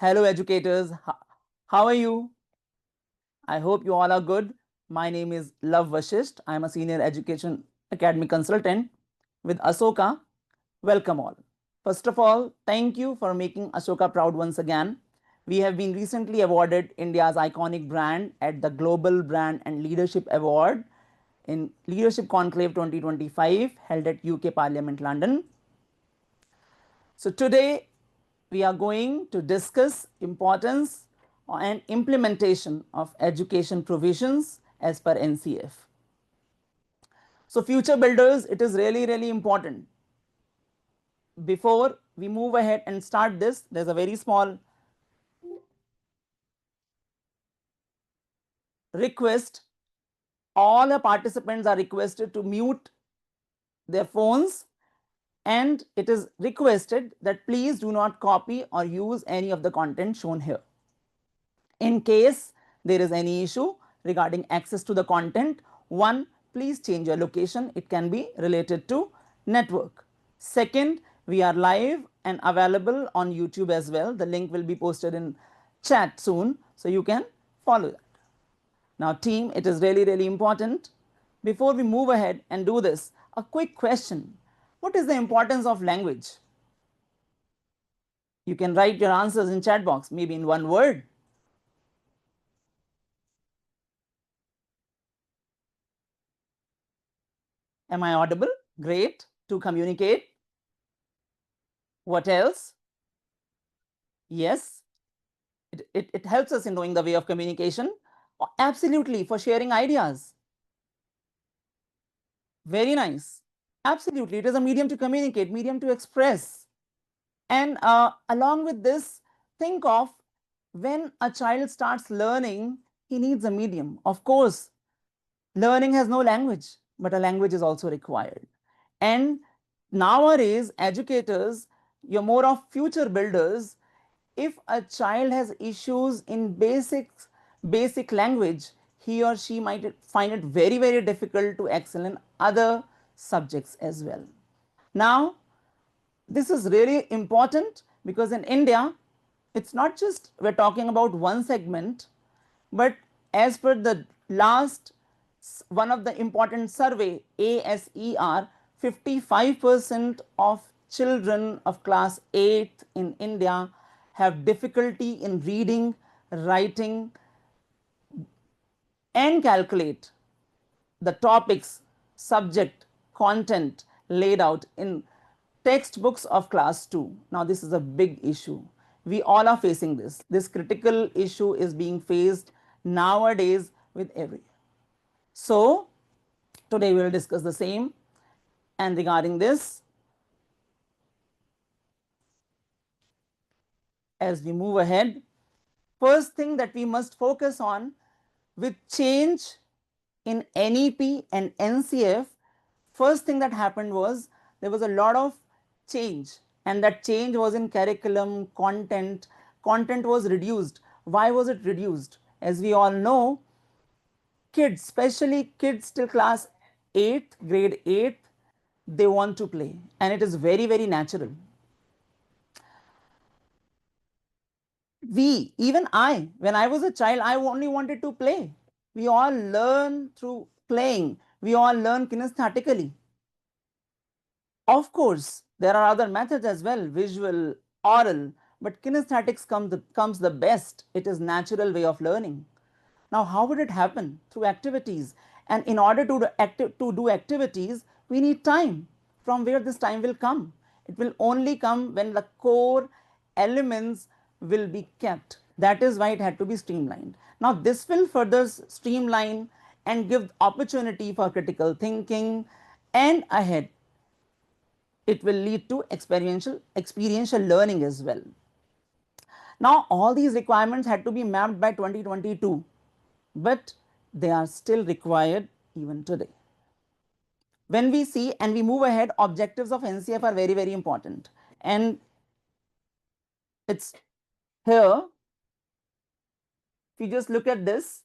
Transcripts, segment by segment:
Hello, educators. How are you? I hope you all are good. My name is Love Vashisht. I am a senior education academy consultant with Ashoka. Welcome all. First of all, thank you for making Ashoka proud once again. We have been recently awarded India's iconic brand at the Global Brand and Leadership Award in Leadership Conclave 2025 held at UK Parliament, London. So today we are going to discuss importance and implementation of education provisions as per NCF. So future builders, it is really important. Before we move ahead and start this, there's a very small request. All the participants are requested to mute their phones, and it is requested that please do not copy or use any of the content shown here. In case there is any issue regarding access to the content, one, please change your location. It can be related to network. Second, we are live and available on YouTube as well. The link will be posted in chat soon, so you can follow that. Now, team, it is really important. Before we move ahead and do this, a quick question. What is the importance of language? You can write your answers in chat box, maybe in one word. Am I audible? Great. To communicate. What else? Yes. It helps us in knowing the way of communication. Absolutely. For sharing ideas. Very nice. Absolutely. It is a medium to communicate, medium to express. And along with this, think of when a child starts learning, he needs a medium. Of course, learning has no language, but a language is also required. And nowadays, educators, you're more of future builders. If a child has issues in basic language, he or she might find it very difficult to excel in other subjects as well. Now, this is really important because in India, it's not just we're talking about one segment, but as per the last one of the important survey, ASER, 55% of children of class 8 in India have difficulty in reading, writing, and calculate the topics, subject, content laid out in textbooks of class 2. Now, this is a big issue. We all are facing this. This critical issue is being faced nowadays with every. So, today we will discuss the same. And regarding this, as we move ahead, first thing that we must focus on with change in NEP and NCF, first thing that happened was there was a lot of change, and that change was in curriculum, content. Content was reduced. Why was it reduced? As we all know, kids, especially kids till class 8th, grade 8th, they want to play, and it is very natural. Even I, when I was a child, I only wanted to play. We all learn through playing. We all learn kinesthetically. Of course, there are other methods as well, visual, oral, but kinesthetics comes the best. It is natural way of learning. Now, how would it happen? Through activities. And in order to do activities, we need time. From where this time will come? It will only come when the core elements will be kept. That is why it had to be streamlined. Now, this will further streamline and give opportunity for critical thinking, and ahead it will lead to experiential learning as well. Now, all these requirements had to be mapped by 2022, but they are still required even today. When we see and we move ahead, objectives of NCF are very important. And it's here, if you just look at this,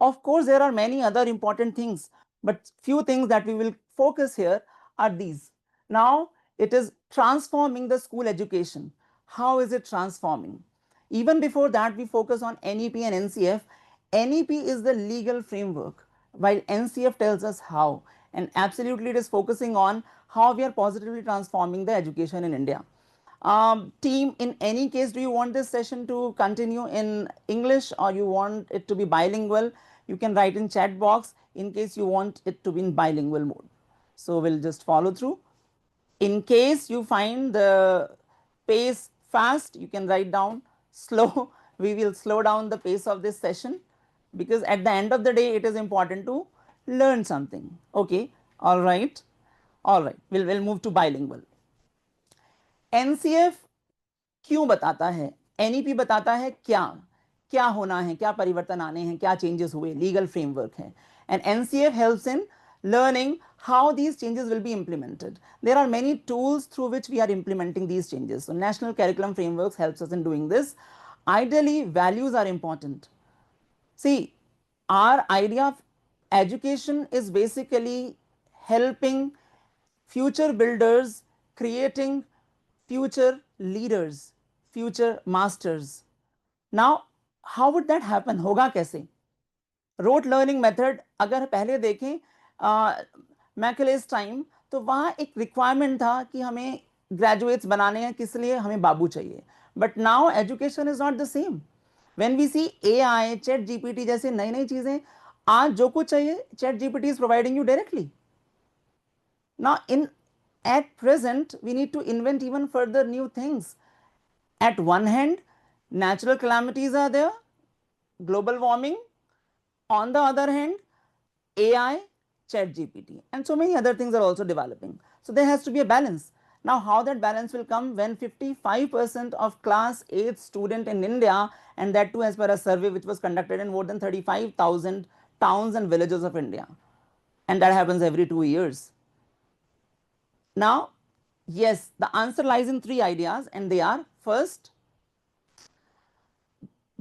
Of course, there are many other important things, but few things that we will focus here are these. Now, it is transforming the school education. How is it transforming? Even before that, we focus on NEP and NCF. NEP is the legal framework, while NCF tells us how. And absolutely, it is focusing on how we are positively transforming the education in India. Team, in any case, do you want this session to continue in English or you want it to be bilingual? You can write in chat box in case you want it to be in bilingual mode. So we'll just follow through. In case you find the pace fast, you can write down slow. We will slow down the pace of this session because at the end of the day, it is important to learn something. Okay, all right, we'll move to bilingual. NCF क्यों बताता है, NEP बताता है क्या क्या होना है, क्या परिवर्तन आने हैं, क्या चेंजेस हुए, लीगल फ्रेमवर्क है, and NCF helps in learning how these changes will be implemented. There are many tools through which we are implementing these changes. So national curriculum frameworks helps us in doing this. Ideally, values are important. See, our idea of education is basically helping future builders, creating future leaders, future masters. Now, how would that happen? होगा कैसे? Rote learning method अगर पहले देखें मैकलेस time, तो वहाँ एक requirement था कि हमें ग्रेजुएट्स बनाने हैं, किस लिए? हमें बाबू चाहिए. But now education is not the same. When we see AI, ChatGPT जैसे नई नई चीजें, आज जो कुछ चाहिए ChatGPT is providing you directly. Now in at present we need to invent even further new things. At one hand, natural calamities are there, global warming. On the other hand, AI, chat GPT, and so many other things are also developing. So there has to be a balance. Now, how that balance will come when 55% of class 8 student in India, and that too as per a survey which was conducted in more than 35,000 towns and villages of India, and that happens every 2 years. Now, yes, the answer lies in 3 ideas, and they are: first,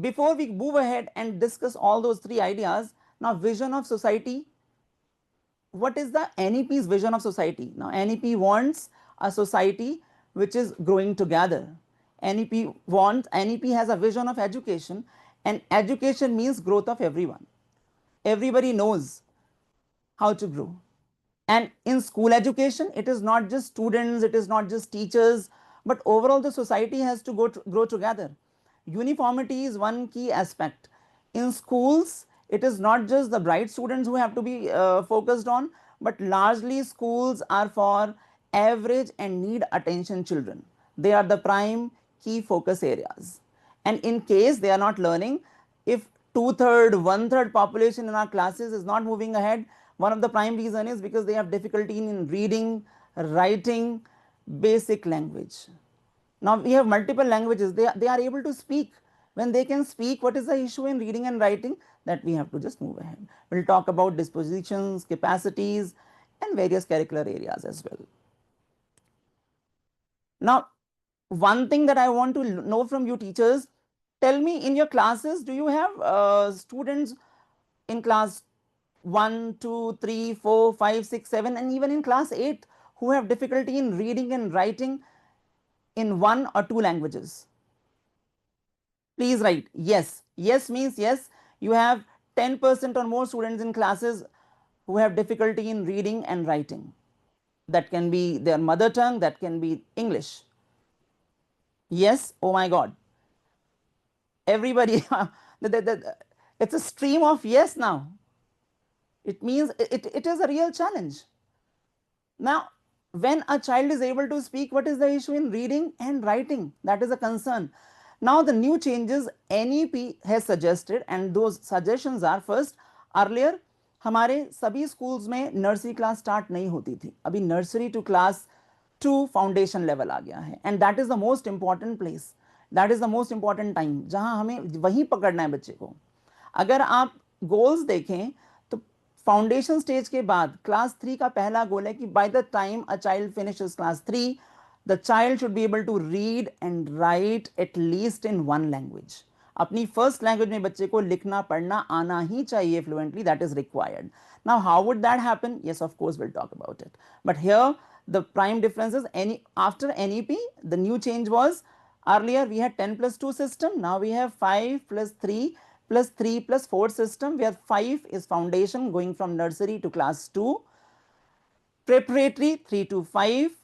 before we move ahead and discuss all those 3 ideas, now vision of society. What is the NEP's vision of society? Now, NEP wants a society which is growing together. NEP has a vision of education, and education means growth of everyone. Everybody knows how to grow. And in school education, it is not just students, it is not just teachers, but overall the society has to grow together. Uniformity is one key aspect. In schools, it is not just the bright students who have to be focused on, but largely schools are for average and need attention children. They are the prime key focus areas. And in case they are not learning, if 2/3, 1/3 population in our classes is not moving ahead, one of the prime reason is because they have difficulty in reading, writing, basic language. Now we have multiple languages, they are able to speak. When they can speak, what is the issue in reading and writing? That we have to just move ahead. We'll talk about dispositions, capacities, and various curricular areas as well. Now, one thing that I want to know from you teachers, tell me, in your classes, do you have students in class 1, 2, 3, 4, 5, 6, 7, and even in class 8 who have difficulty in reading and writing in 1 or 2 languages? Please write yes. Yes means yes, you have 10% or more students in classes who have difficulty in reading and writing. That can be their mother tongue, that can be English. Yes, oh my God. Everybody, it's a stream of yes now. It means it is a real challenge. Now, when a child is able to speak, what is the issue in reading and writing? That is a concern. Now, the new changes NEP has suggested, and those suggestions are: first, earlier हमारे सभी schools में nursery class start नहीं होती थी, अभी nursery to class 2 foundation level आ गया है, and that is the most important place, that is the most important time जहां हमें वही पकड़ना है बच्चे को. अगर आप गोल्स देखें तो फाउंडेशन स्टेज के बाद क्लास 3 का पहला गोल है कि bye the time a child finishes class 3, the child should be able to read and write at least in 1 language. अपनी फर्स्ट लैंग्वेज में बच्चे को लिखना पढ़ना आना ही चाहिए fluently, that is required. Now how would that happen? Yes, of course will talk about it, but here the prime difference is after NEP the new change was, earlier we had 10 plus 2 system, now we have 5 plus 3 plus 3 plus 4 system, where 5 is foundation going from nursery to class 2, preparatory 3 to 5,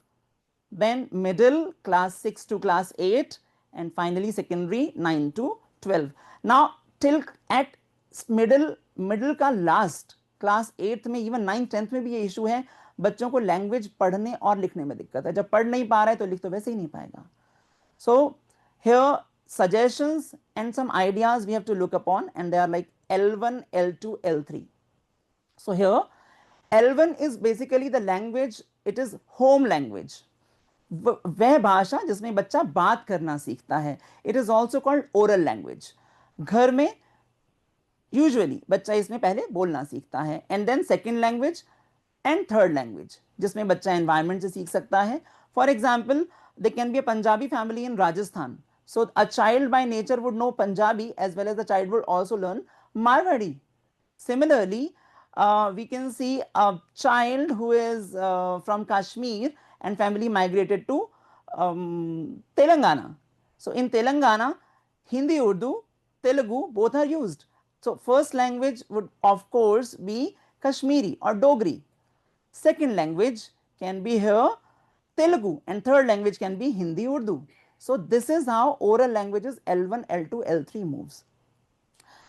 then middle class 6 to class 8, and finally secondary 9 to 12. Now till at middle का last class 8th में, even 9th 10th में भी ये issue है, बच्चों को language पढ़ने और लिखने में दिक्कत है. जब पढ़ नहीं पा रहा है तो लिख तो वैसे ही नहीं पाएगा. So here suggestions and some ideas we have to look upon, and they are like L1, L2, L3. So here L1 is basically the language, it is home language, वह भाषा जिसमें बच्चा बात करना सीखता है. It is also called oral language. घर में यूजुअली बच्चा इसमें पहले बोलना सीखता है, and then second language and third language जिसमें बच्चा एनवायरमेंट से सीख सकता है. For example, they can be a Punjabi family in Rajasthan, so a child by nature would know Punjabi as well as the child would also learn Marwari. Similarly, we can see a child who is from Kashmir and family migrated to Telangana. So in Telangana, Hindi, Urdu, Telugu both are used. So first language would of course be Kashmiri or Dogri. Second language can be here Telugu, and third language can be Hindi, Urdu. So this is how oral languages L1, L2, L3 moves.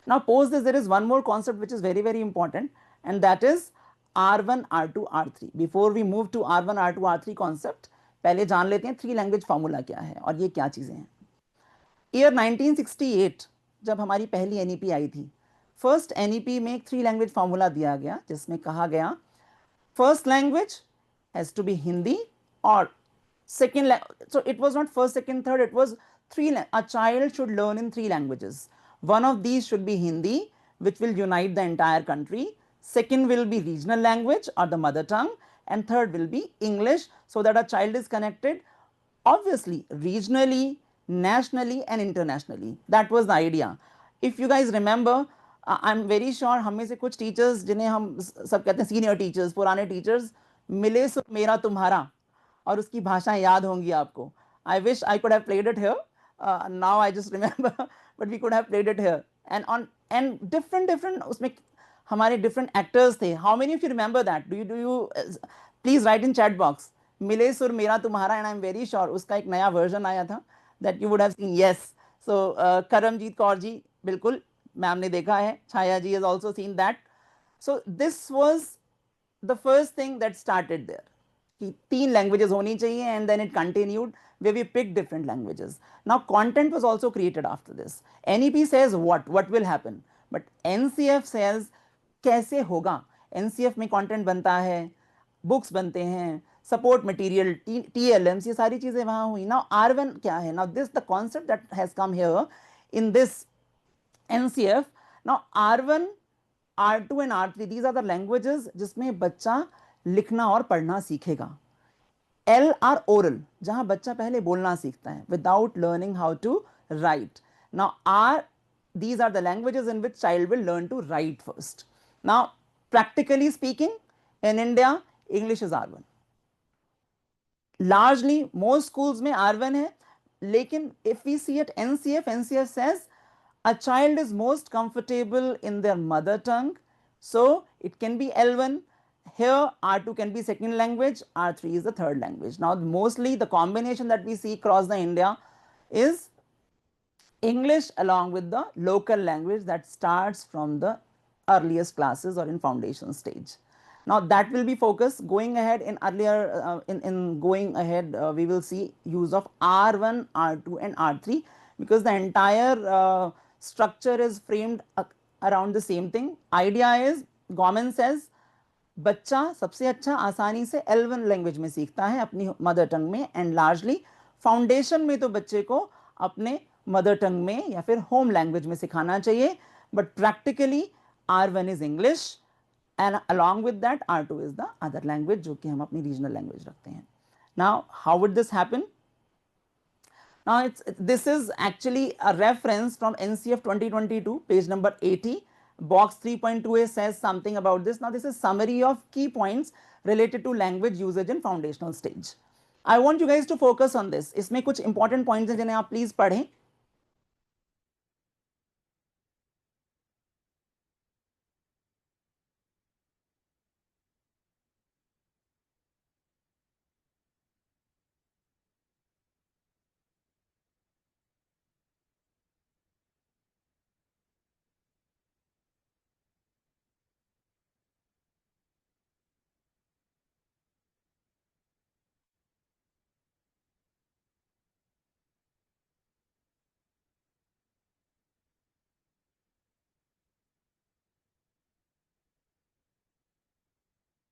Now post this, there is one more concept which is very very important, and that is R1, R2, R3. Before we move to R1, R2, R3 concept, पहले जान लेते हैं three language formula क्या है और ये क्या चीज़ें हैं. ईयर 1968 जब हमारी पहली NEP आई थी, फर्स्ट NEP में एक थ्री लैंग्वेज फॉर्मूला दिया गया जिसमें कहा गया first language has to be Hindi, or second so it was not first, second, third, it was three. A child should learn in three languages. One of these should be Hindi, which will unite the entire country. Second will be regional language or the mother tongue, and third will be English, so that a child is connected obviously regionally, nationally and internationally. That was the idea. If you guys remember, I'm very sure हम में से कुछ teachers जिन्हें हम सब कहते हैं senior teachers, पुराने टीचर्स, मिले सो मेरा तुम्हारा और उसकी भाषाएं याद होंगी आपको. I wish I could have played it here, now I just remember, but we could have played it here. And different उसमें हमारे डिफरेंट एक्टर्स थे. How many of you remember that? Do you please write in chat box मिले सुर मेरा तुम्हारा, and I am very sure उसका एक नया वर्जन आया था that you would have seen. Yes, so Karamjit Kaur ji, बिल्कुल मैम ने देखा है. Chhaya ji has also seen that. So this was the first thing that started there कि तीन लैंग्वेजेस होनी चाहिए, and then it continued where we picked different languages. Now content was also created after this. NEP says what will happen, but NCF says कैसे होगा. NCF में content बनता है, books बनते हैं, support material, TLMs, ये सारी चीजें वहां हुई. Now R1 क्या है? Now this the concept that has come here in this NCF. Now R1, R2 and R3, these are the languages जिसमें बच्चा लिखना और पढ़ना सीखेगा. L are oral, जहां बच्चा पहले बोलना सीखता है without learning how to write. Now R, these are the languages in which child will learn to write first. Now practically speaking, in India English is R1. Largely most schools में R1 है, लेकिन if we see at NCF says a child is most comfortable in their mother tongue, so it can be L1. Here R2 can be second language, R3 is the third language. Now mostly the combination that we see across the India is English along with the local language that starts from the earliest classes or in foundation stage. Now that will be focused going ahead. In earlier in going ahead we will see use of R1, R2 and R3, because the entire structure is framed around the same thing. Idea is government says बच्चा सबसे अच्छा आसानी से L1 language में सीखता है अपनी mother tongue में, एंड लार्जली फाउंडेशन में तो बच्चे को अपने मदर टंग में या फिर होम लैंग्वेज में सिखाना चाहिए. But practically R1 is English, and along with that R2 is the other language जो कि हम अपनी रीजनल लैंग्वेज रखते हैं. Now how would this happen? Now this is actually a reference from NCF 2022, page number 80. Box 3.2a says something about this. Now this is summary of key points related to language usage in foundational stage. I want you guys to focus on this. इसमें कुछ important points हैं जिन्हें आप please पढ़ें.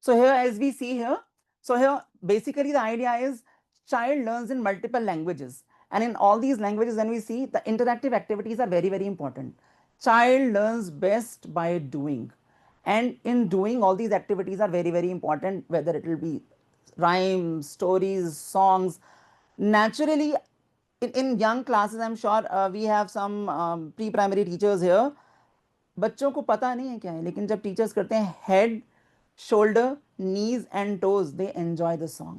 So here, as we see here, so here basically the idea is child learns in multiple languages, and in all these languages when we see the interactive activities are very, very important. Child learns best by doing, and in doing all these activities are very, very important, whether it will be rhymes, stories, songs. Naturally, in young classes, I'm sure we have some pre-primary teachers here. बच्चों को पता नहीं है क्या है, लेकिन जब teachers करते हैं head, shoulder, knees and toes, they enjoy the song.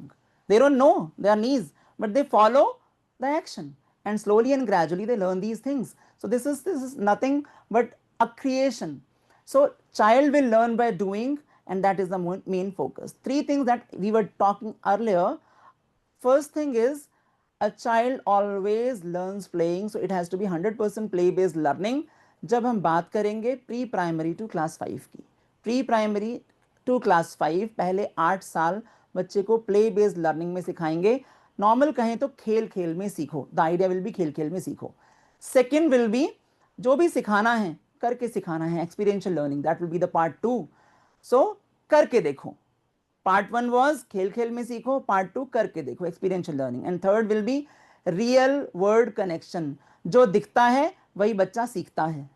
They don't know their knees, but they follow the action, and slowly and gradually they learn these things. So this is nothing but a creation. So child will learn by doing, and that is the main focus. Three things that we were talking earlier. First thing is a child always learns playing, so it has to be 100% play based learning. जब हम बात करेंगे pre primary to class 5 की, pre primary to class 5 पहले 8 साल बच्चे को play based learning में सिखाएंगे. नॉर्मल कहें तो खेल खेल में सीखो, द आइडिया विल बी खेल खेल में सीखो. सेकेंड विल बी जो भी सिखाना है करके सिखाना है, experiential learning, that will be the part 2. सो करके देखो. पार्ट 1 वॉज खेल खेल में सीखो, पार्ट 2 करके देखो, experiential learning. And third will be real world connection, जो दिखता है वही बच्चा सीखता है.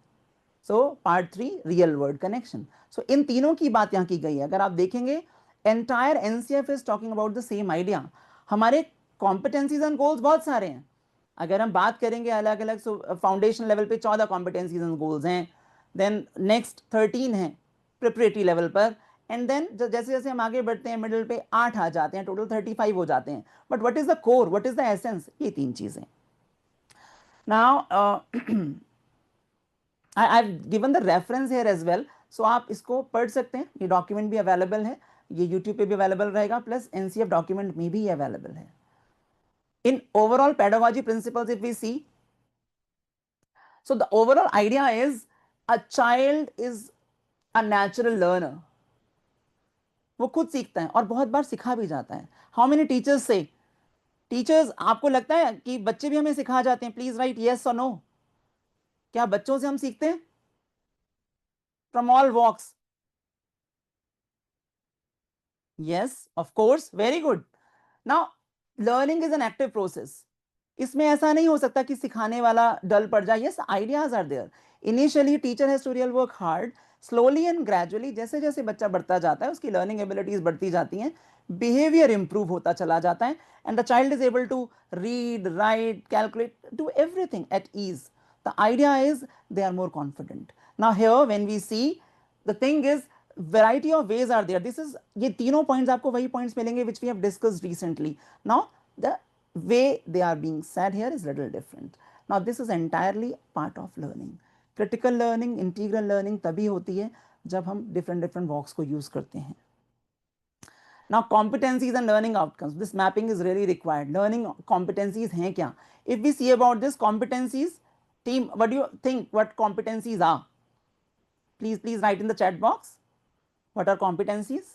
So part 3 real world connection. So इन तीनों की बात यहाँ की गई है. अगर आप देखेंगे entire NCF is talking about the same idea. हमारे कॉम्पिटेंसीज एंड गोल्स बहुत सारे हैं. अगर हम बात करेंगे अलग अलग, फाउंडेशन लेवल पे 14 कॉम्पिटेंसीज एंड गोल्स हैं, देन नेक्स्ट 13 हैं प्रिपरेटरी लेवल पर, एंड देन जैसे जैसे हम आगे बढ़ते हैं मिडिल पे 8 आ जाते हैं, टोटल 35 हो जाते हैं. But what is the core, what is the essence? ये तीन चीजें. Now I've given the reference here as well, so आप इसको पढ़ सकते हैं. ये डॉक्यूमेंट भी अवेलेबल है, ये यूट्यूब पे भी अवेलेबल रहेगा, प्लस एनसीएफ डॉक्यूमेंट में भी अवेलेबल है. In overall pedagogy principles if we see, so the overall idea is a child is a natural learner. वो खुद सीखता है और बहुत बार सिखा भी जाता है. हाउ मेनी टीचर्स से, टीचर्स आपको लगता है कि बच्चे भी हमें सिखा जाते हैं? प्लीज राइट यस और नो. क्या बच्चों से हम सीखते हैं? From all walks. Yes, of course, very good. Now, learning is an active process. इसमें ऐसा नहीं हो सकता कि सिखाने वाला डल पड़ जाए. Yes, ideas are there. Initially, teacher has to real work hard. Slowly and gradually, जैसे जैसे बच्चा बढ़ता जाता है, उसकी learning abilities बढ़ती जाती हैं, behavior improve होता चला जाता है, and the child is able to read, write, calculate, do everything at ease. The idea is they are more confident. Now here, when we see, the thing is, variety of ways are there. This is, ये तीनों points आपको वही points मिलेंगे which we have discussed recently. Now the way they are being said here is little different. Now this is entirely part of learning. Critical learning, integral learning तभी होती है जब हम different walks को use करते हैं. Now competencies and learning outcomes, this mapping is really required. Learning competencies हैं क्या? If we see about this competencies, team, what do you think what competencies are? Please write in the chat box. What are competencies?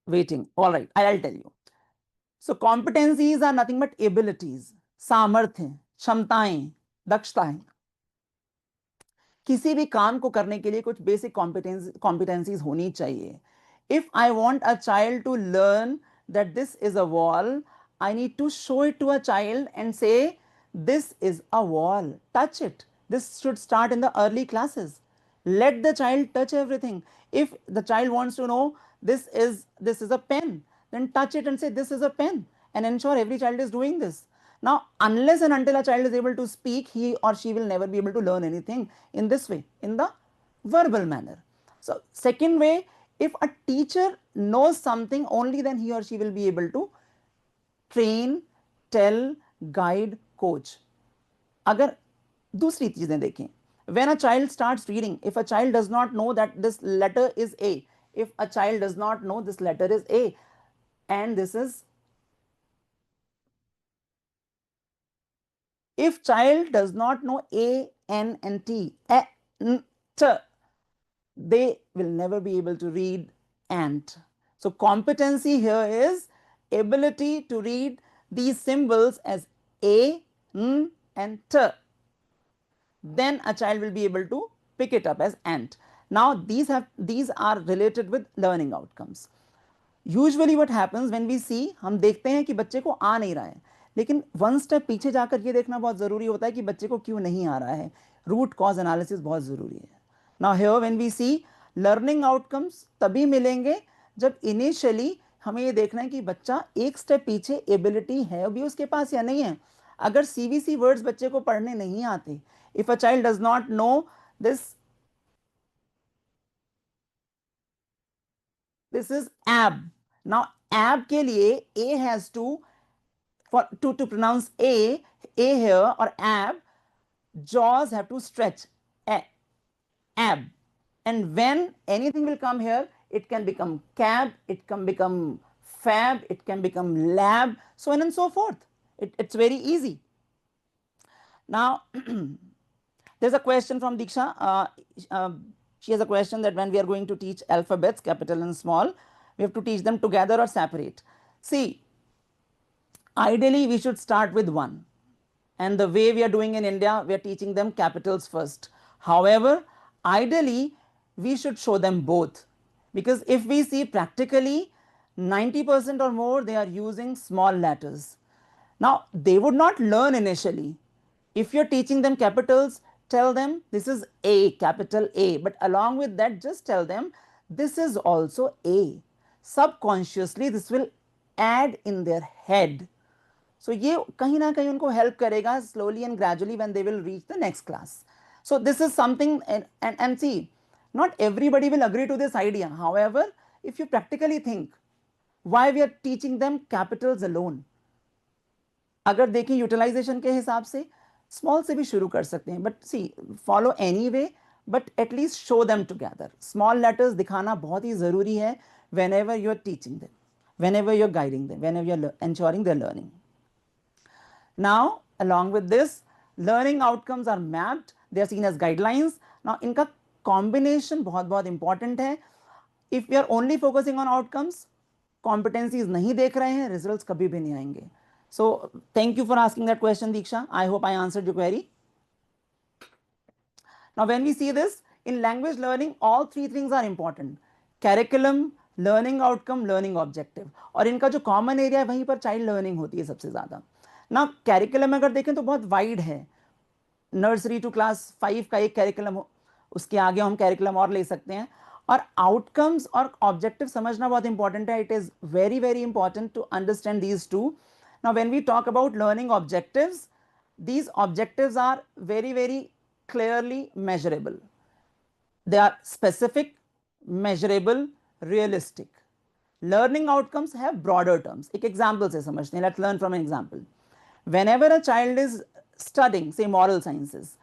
Waiting. All right, I'll tell you. So competencies are nothing but abilities, सामर्थ्य, क्षमताएं, दक्षताएं. किसी भी काम को करने के लिए कुछ बेसिक competencies होनी चाहिए. If I want a child to learn that this is a wall, I need to show it to a child and say, this is a wall, touch it. This should start in the early classes. Let the child touch everything. If the child wants to know this is a pen, then touch it and say this is a pen, and ensure every child is doing this. Now, unless and until a child is able to speak, he or she will never be able to learn anything in this way, in the verbal manner. So, second way, if a teacher knows something, only then he or she will be able to train, tell, guide, coach. अगर दूसरी चीजें देखें, when a child starts reading, if a child does not know that this letter is A, if a child does not know this letter is A and this is, if child does not know A, N and T, A, N, T, they will never be able to read ant. So competency here is ability to read these symbols as A, N and T. Then a child will be able to pick it up as ant. Now these are related with learning outcomes. Usually what happens when we see, हम देखते हैं कि बच्चे को आ नहीं रहा है, लेकिन वन स्टेप पीछे जाकर ये देखना बहुत ज़रूरी होता है कि बच्चे को क्यों नहीं आ रहा है. रूट कॉज एनालिसिस बहुत ज़रूरी है. Now here when we see learning outcomes तभी मिलेंगे जब इनिशियली हमें ये देखना है कि बच्चा एक स्टेप पीछे एबिलिटी है अभी उसके पास या नहीं है. अगर सीवीसी वर्ड्स बच्चे को पढ़ने नहीं आते, if a child does not know this, this is ab. Now ab ke liye A has to, for to pronounce A here or ab, jaws have to stretch, ab, and when anything will come here, it can become cab, it can become fab, it can become lab, so on and so forth. It's very easy. Now there's a question from Diksha. She has a question that when we are going to teach alphabets, capital and small, we have to teach them together or separate. See, ideally we should start with one, and the way we are doing in India, we are teaching them capitals first. However, ideally we should show them both, because if we see practically 90% or more, they are using small letters. Now they would not learn initially. If you're teaching them capitals, tell them this is A, capital A, but along with that just tell them this is also A. Subconsciously this will add in their head. So ये कहीं ना कहीं उनको help करेगा slowly and gradually when they will reach the next class. So this is something, and see, not everybody will agree to this idea. However, if you practically think, why we are teaching them capitals alone? अगर देखें utilisation के हिसाब से small से भी शुरू कर सकते हैं, but see follow anyway, but at least show them together. Small letters दिखाना बहुत ही ज़रूरी है whenever you are teaching them, whenever you are guiding them, whenever you are ensuring their learning. Now along with this, learning outcomes are mapped, they are seen as guidelines. Now इनका combination बहुत बहुत important है. If we are only focusing on outcomes, competencies नहीं देख रहे हैं, results कभी भी नहीं आएंगे. So thank you for asking that question, Diksha. I hope I answered your query. Now when we see this in language learning, all three things are important: curriculum, learning outcome, learning objective. और इनका जो common area है वहीं पर child learning होती है सबसे ज़्यादा. ना कैरिकुलम अगर देखें तो बहुत वाइड है. नर्सरी टू क्लास 5 का एक कैरिकुलम हो, उसके आगे हम कैरिकुलम और ले सकते हैं. और आउटकम्स और ऑब्जेक्टिव समझना बहुत इंपॉर्टेंट है. It is very very important to understand these two. Now when we talk about learning objectives, these objectives are very very clearly measurable. They are specific, measurable, realistic. Learning outcomes have broader terms. एक example से समझते हैं. Let's learn from an example. Whenever a child is studying, say, moral sciences,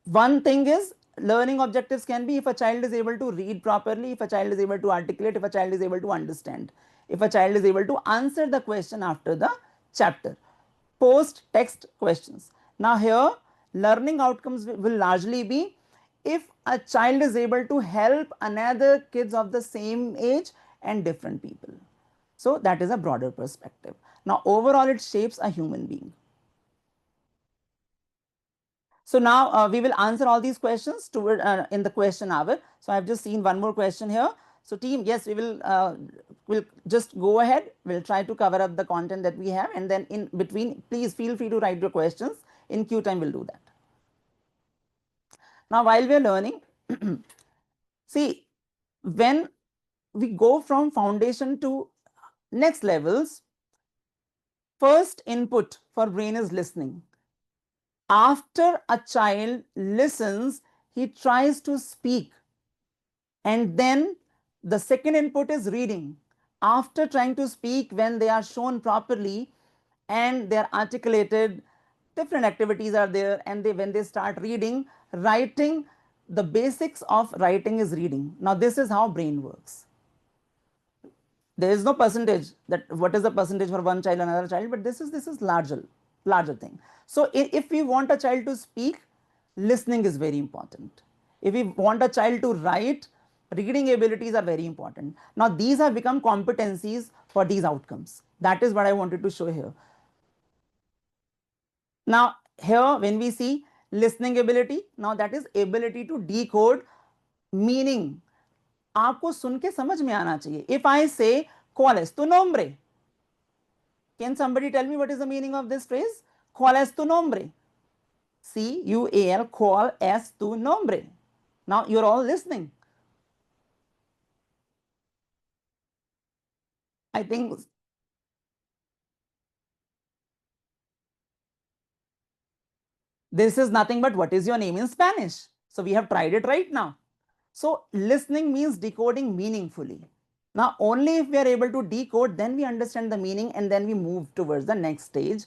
one thing is learning objectives can be if a child is able to read properly, if a child is able to articulate, if a child is able to understand, if a child is able to answer the question after the chapter, post text questions. Now here learning outcomes will largely be if a child is able to help another kids of the same age and different people. So that is a broader perspective. Now overall it shapes a human being. So now we will answer all these questions toward in the question hour. So I have just seen one more question here. So team, yes, we will just go ahead. We'll try to cover up the content that we have, and then in between, please feel free to write your questions. In Q time, we'll do that. Now while we are learning, see, when we go from foundation to next levels. First input for brain is listening. After a child listens, he tries to speak. And then the second input is reading. After trying to speak, when they are shown properly and they are articulated, different activities are there, and when they start reading, writing, the basics of writing is reading. Now, this is how brain works. There is no percentage that what is the percentage for one child and another child, but this is larger thing. So if we want a child to speak, listening is very important. If we want a child to write, reading abilities are very important. Now these have become competencies for these outcomes. That is what I wanted to show here. Now here when we see listening ability, now that is ability to decode meaning. आपको सुन के समझ में आना चाहिए. If I say cuál es tu nombre, can somebody tell me what is the meaning of this phrase? ¿Cuál es tu nombre? C-U-A-L, ¿cuál es tu nombre? Now you're all listening. I think this is nothing but what is your name in Spanish. So we have tried it right now. So listening means decoding meaningfully. Now only if we are able to decode, then we understand the meaning, and then we move towards the next stage.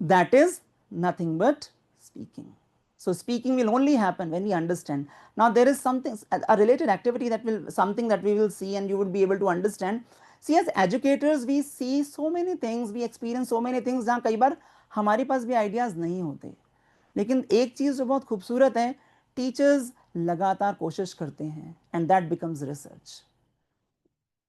That is nothing but speaking. So speaking will only happen when we understand. Now there is something, a related activity that will, something that we will see and you would be able to understand. See, as educators we see so many things, we experience so many things जहाँ कई बार हमारे पास भी ideas नहीं होते, लेकिन एक चीज जो बहुत खूबसूरत है, टीचर्स लगातार कोशिश करते हैं, and that becomes research.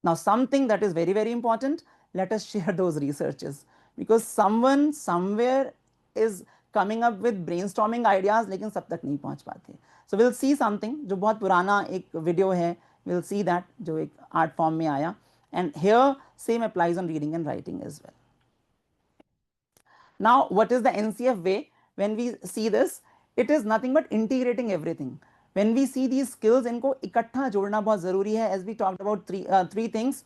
Now something that is very very important, let us share those researches, because someone somewhere is coming up with brainstorming ideas लेकिन सब तक नहीं पहुंच पाते. So we'll see something जो बहुत पुराना एक वीडियो है, we'll see that जो एक आर्ट फॉर्म में आया, and here same applies on reading and writing as well. Now what is the NCF way? When we see this, it is nothing but integrating everything. When we see these skills, इनको इकट्ठा जोड़ना बहुत जरूरी है. As we talked about three things.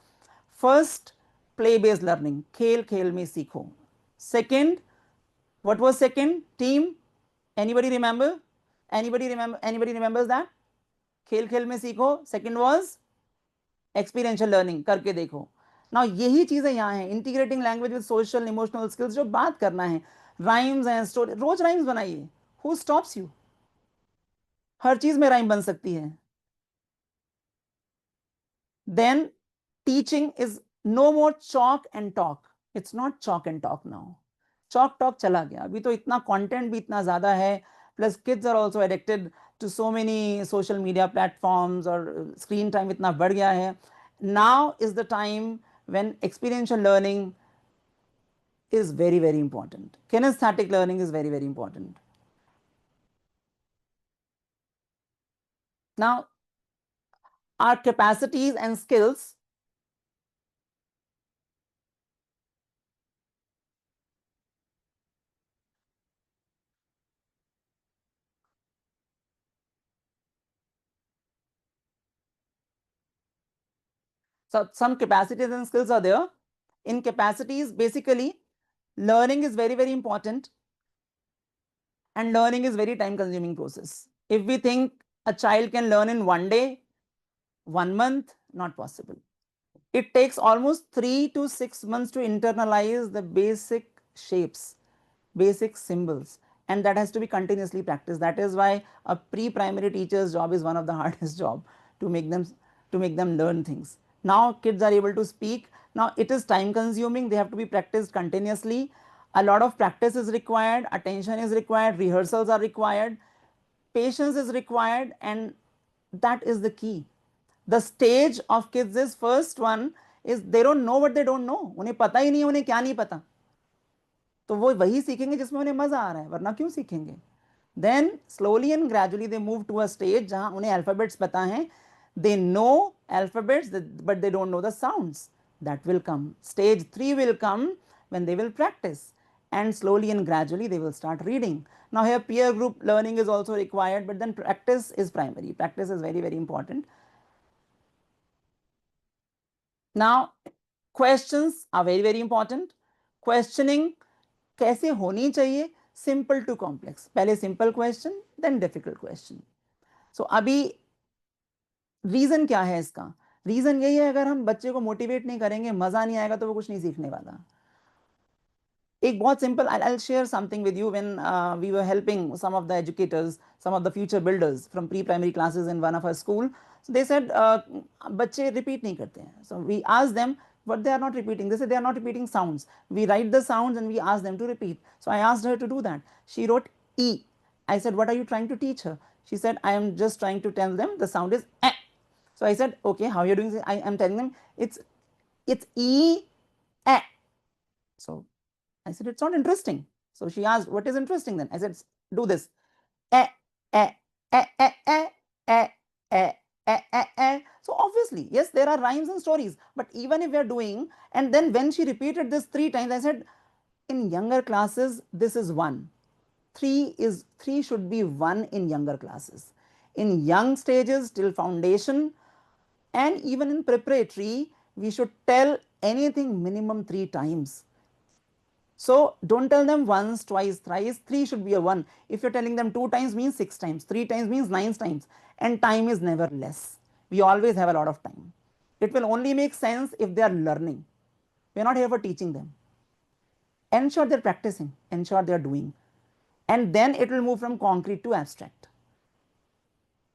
First, play based learning, खेल खेल में सीखो. Second, what was second? Team. Anybody remember? Anybody remembers that? खेल खेल में सीखो. Second was experiential learning, करके देखो. Now यही चीजें यहाँ हैं, integrating language with social emotional skills. जो बात करना है, rhymes and story, rose rhymes बनाइए. Who stops you? हर चीज में rhyme बन सकती है. Then teaching is no more chalk and talk. It's not chalk and talk now. Chalk talk चला गया. अभी तो इतना content भी इतना ज़्यादा है. Plus kids are also addicted to so many social media platforms, or screen time इतना बढ़ गया है. Now is the time when experiential learning is very very important. Kinesthetic learning is very very important. Now our capacities and skills, so some capacities and skills are there. In capacities, basically learning is very very important, and learning is very time consuming process. If we think a child can learn in one day, 1 month, not possible. It takes almost 3 to 6 months to internalize the basic shapes, basic symbols, and that has to be continuously practiced. That is why a pre-primary teacher's job is one of the hardest job, to make them learn things. Now kids are able to speak. Now it is time consuming, they have to be practiced continuously. A lot of practice is required, attention is required, rehearsals are required, patience is required, and that is the key. The stage of kids is, first one is they don't know what they don't know. उन्हें पता ही नहीं है उन्हें क्या नहीं पता, तो वो वही सीखेंगे जिसमें उन्हें मजा आ रहा है, वरना क्यों सीखेंगे. Then slowly and gradually they move to a stage जहां उन्हें alphabets पता हैं, they know alphabets but they don't know the sounds. That will come. Stage 3 will come when they will practice, and slowly and gradually they will start reading. Now here peer group learning is also required, but then practice is primary. Practice is very very important. Now, questions are very, very important. Questioning कैसे होनी चाहिए? Simple to complex, पहले simple question then difficult question. So अभी reason क्या है इसका? Reason यही है, अगर हम बच्चे को मोटिवेट नहीं करेंगे, मजा नहीं आएगा, तो वो कुछ नहीं सीखने वाला. एक बहुत simple, I'll share something with you. When we were helping some of the educators, some of the future builders from pre-primary classes in one of our school, so they said बच्चे repeat नहीं करते हैं. So we asked them what they are not repeating. They said they are not repeating sounds. We write the sounds and we ask them to repeat. So I asked her to do that. She wrote E. I said, what are you trying to teach her? She said, I am just trying to tell them the sound is eh. So I said, okay, how are you doing this? I am telling them it's E eh. So I said, it's not interesting. So she asked, what is interesting then? I said, do this. Eh, eh, eh, eh, eh, eh, eh, eh, eh, eh. So obviously, yes, there are rhymes and stories, but even if we are doing, and then when she repeated this 3 times, I said, in younger classes, this is 1. 3 should be 1 in younger classes. In young stages, till foundation, and even in preparatory, we should tell anything minimum 3 times. So don't tell them once, twice, thrice. 3 should be a 1. If you're telling them 2 times means 6 times, 3 times means 9 times, and time is never less. We always have a lot of time. It will only make sense if they are learning. We're not here for teaching them. Ensure they're practicing, ensure they're doing, and then it will move from concrete to abstract.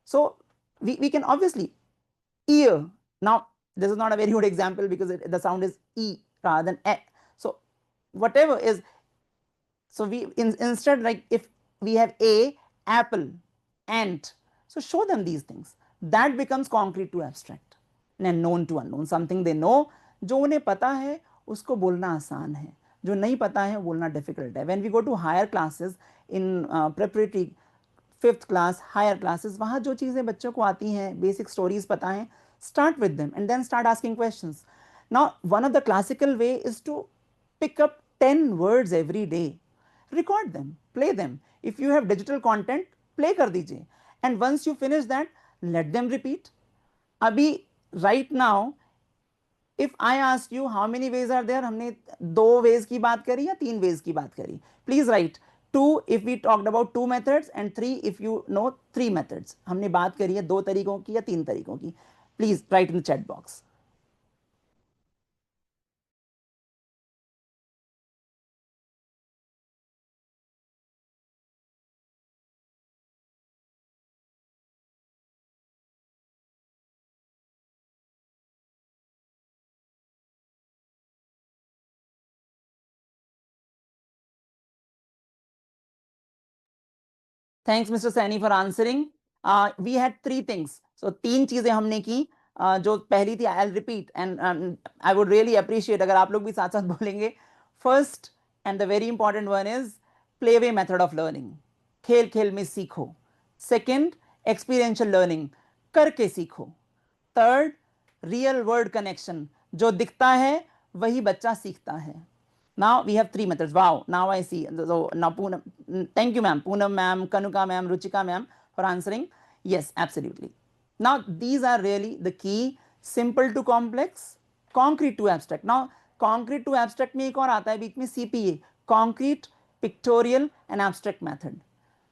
So we can obviously ear. Now this is not a very good example because the sound is E rather than E. So whatever is, so we instead, like if we have a apple, ant, so show them these things. That becomes concrete to abstract and known to unknown. Something they know, जो उन्हें पता है उसको बोलना आसान है, जो नहीं पता है बोलना डिफिकल्ट है. When we go to higher classes in preparatory, 5th class, higher classes, वहाँ जो चीज़ें बच्चों को आती हैं, basic stories पता हैं, start with them and then start asking questions. Now, one of the classical way is to pick up 10 words every day. Record them, play them. If you have digital content, play कर दीजिए. And once you finish that, let them repeat. अभी right now, if I ask you how many ways are there, हमने 2 ways की बात करी या 3 ways की बात करी? Please write 2 if we talked about 2 methods and 3 if you know 3 methods. हमने बात करी है 2 तरीकों की या 3 तरीकों की. Please write in the chat box. Thanks mister Saini for answering. We had 3 things. So 3 चीजें हमने की. जो पहली थी, I will repeat and I would really appreciate अगर आप लोग भी साथ साथ बोलेंगे. First and the very important one is play way method of learning. खेल खेल में सीखो. सेकेंड, एक्सपीरियंशियल लर्निंग, करके सीखो. थर्ड, रियल वर्ड कनेक्शन, जो दिखता है वही बच्चा सीखता है. Now we have 3 methods. Wow, now I see. So now Poonam, thank you ma'am, Poonam ma'am, Kanuka ma'am, Ruchika ma'am for answering. Yes, absolutely. Now these are really the key. Simple to complex, concrete to abstract. Now concrete to abstract में एक और आता है बीच में CPA, concrete, pictorial and abstract method.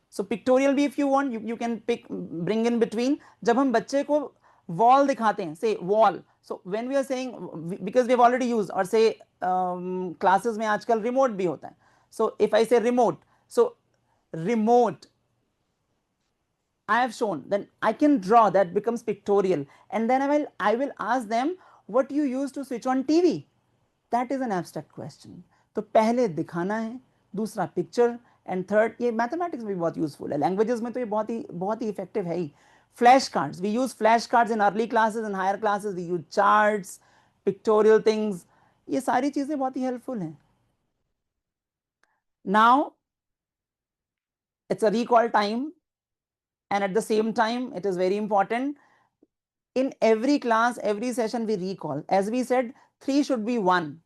So pictorial भी if you want, you can bring in between. जब हम बच्चे को wall दिखाते हैं, say wall. So when we are saying, because we have already used, or say classes में आजकल remote भी होता है. So if I say remote, so remote I have shown, then I can draw, that becomes pictorial, and then I will ask them what you use to switch on TV. That is an abstract question. तो पहले दिखाना है, दूसरा picture, and third ये mathematics में भी बहुत useful है. लैंग्वेजेस में तो ये बहुत ही इफेक्टिव है ही. Flash cards, we use flash cards in early classes and higher classes. We use charts, pictorial things. ये सारी चीजें बहुत ही हेल्पफुल हैं. Now it's a recall time, and at the same time it is very important. In every class, every session, we recall. As we said, 3 should be 1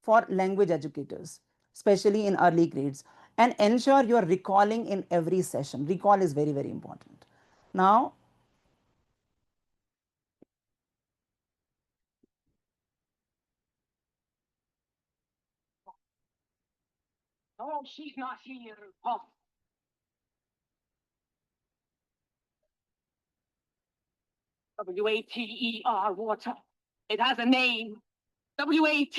for language educators, especially in early grades, and ensure you are recalling in every session. Recall is very, very important. Now Oh, she's not here. Oh. Water, water. It has a name. WAT.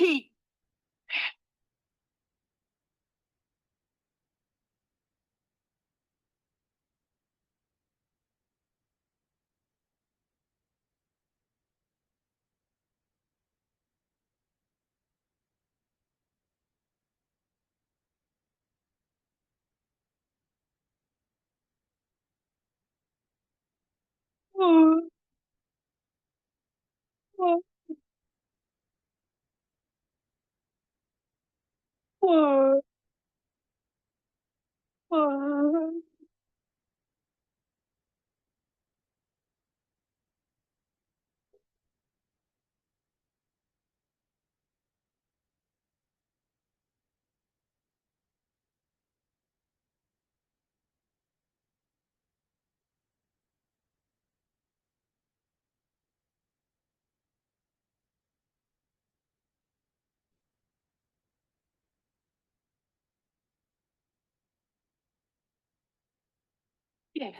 Yes.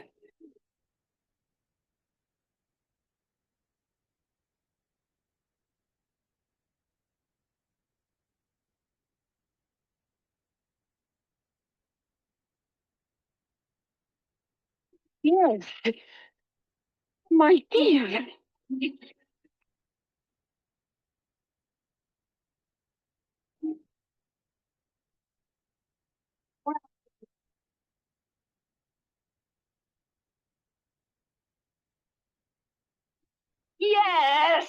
Yes. My dear. Yes.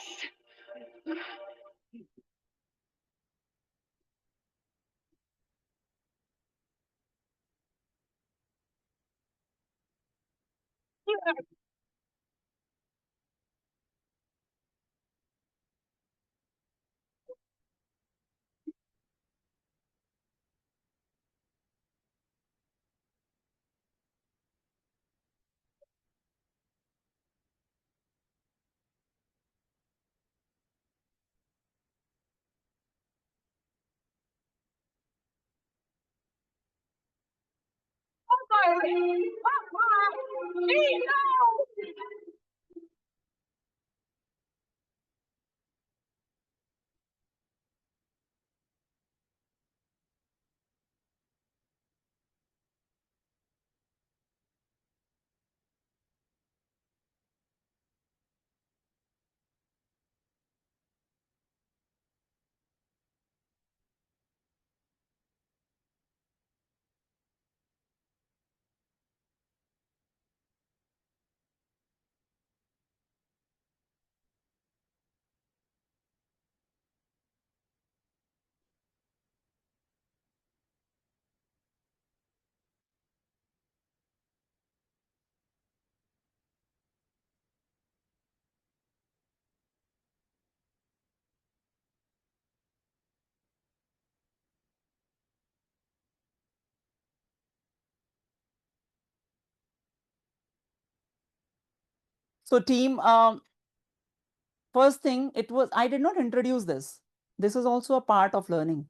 So team, first thing, it was, I did not introduce this. This is also a part of learning.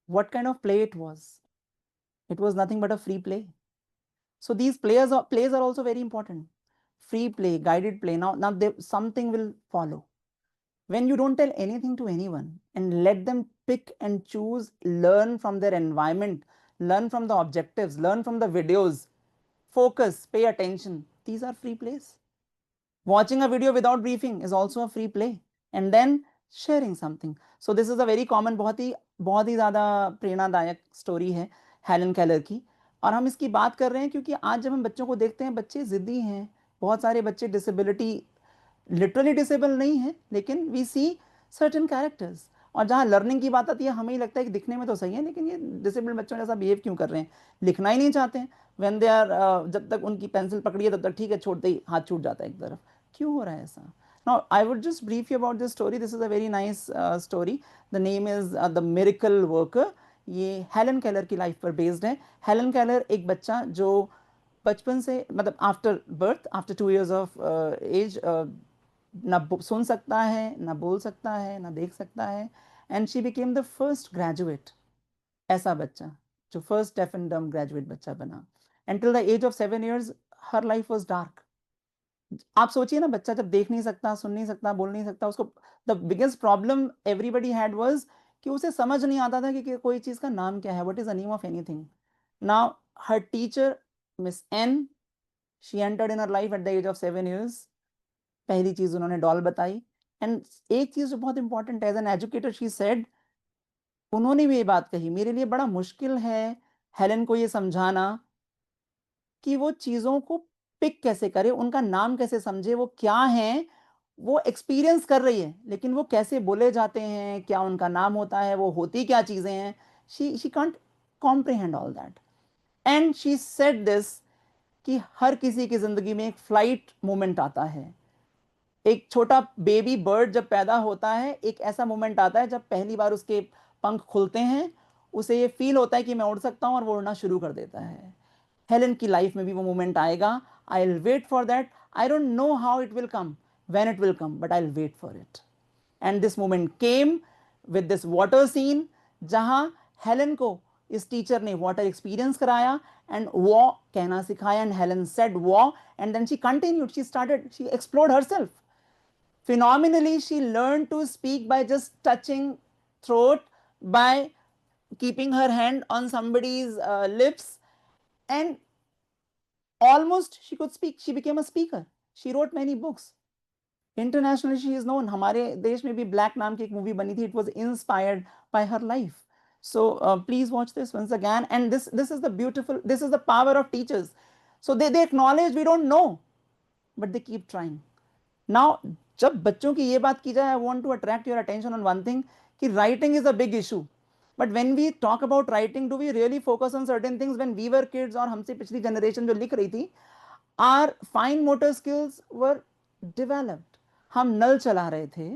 What kind of play it was? It was nothing but a free play. So these plays are also very important. Free play, guided play. Now something will follow. When you don't tell anything to anyone and let them pick and choose, learn from their environment, learn from the objectives, learn from the videos, focus, pay attention. These are free plays. Watching a video without briefing is also a free play. And then sharing something. So this is a very common, बहुत ही ज़्यादा प्रेरणादायक story है Helen Keller की। और हम इसकी बात कर रहे हैं क्योंकि आज जब हम बच्चों को देखते हैं, बच्चे ज़िद्दी हैं, बहुत सारे बच्चे डिसेबिलिटी, लिटरली डिसेबल नहीं है, लेकिन वी सी सर्टेन कैरेक्टर्स। और जहाँ लर्निंग की बात आती है, हमें ही लगता है कि दिखने में तो सही है, लेकिन ये डिसेबल्ड बच्चों जैसा बिहेव क्यों कर रहे हैं, लिखना ही नहीं चाहते हैं। वेन दे आर, जब तक उनकी पेंसिल पकड़ी है तब तक ठीक है, छोड़ते ही हाथ छूट जाता है एक तरफ। क्यों हो रहा है ऐसा? Now, I would just brief you about this story. This is a very nice story. The name is The Miracle Worker. ये हेलन केलर की लाइफ पर बेस्ड है। हेलन केलर एक बच्चा जो बचपन से, मतलब after birth, after 2 years of age, ना सुन सकता है, ना बोल सकता है, ना देख सकता है, and she became the first graduate. ऐसा बच्चा, जो first deaf and dumb graduate बच्चा बना, and till the age of 7 years her life was dark. आप सोचिए ना, बच्चा जब देख नहीं सकता, सुन नहीं सकता, बोल नहीं सकता, उसको the biggest problem everybody had was कि उसे समझ नहीं आता था कि कोई चीज का नाम क्या है, what is the name of anything. Now her teacher miss Anne, she entered in her life at the age of 7 years। पहली चीज उन्होंने डॉल बताई, एंड एक चीज जो बहुत इंपॉर्टेंट है, as an educator she said, उन्होंने भी ये बात कही, मेरे लिए बड़ा मुश्किल है हेलेन को ये समझाना कि वो चीजों को पिक कैसे करे, उनका नाम कैसे समझे, वो क्या है, वो एक्सपीरियंस कर रही है, लेकिन वो कैसे बोले जाते हैं, क्या उनका नाम होता है, वो होती क्या चीजें हैं, she can't comprehend all that. And she said this कि हर किसी की जिंदगी में एक फ्लाइट मोमेंट आता है। एक छोटा बेबी बर्ड जब पैदा होता है, एक ऐसा मोमेंट आता है जब पहली बार उसके पंख खुलते हैं, उसे ये फील होता है कि मैं उड़ सकता हूं, और वो उड़ना शुरू कर देता है। हेलेन की लाइफ में भी वो मोमेंट आएगा। I will wait for that. I don't know how it will come, when it will come, but I will wait for it. And this moment came with this water scene, जहां Helen को इस teacher ने water experience कराया and wa कहना सिखाया, and Helen said wa, and then she continued, she explored herself phenomenally. She learned to speak by just touching throat, by keeping her hand on somebody's lips, and almost she could speak. She became a speaker. She wrote many books. Internationally she is known. हमारे देश में भी black नाम की एक movie बनी थी, it was inspired by her life. So please watch this once again. And this is the beautiful, this is the power of teachers. So they acknowledge we don't know, but they keep trying. Now जब बच्चों की ये बात की जाए, I want to attract your attention on one thing, कि writing is a big issue, but when we talk about writing, do we really focus on certain things? When we were kids, और हमसे पिछली generation जो लिख रही थी, are fine motor skills were developed. हम नल चला रहे थे,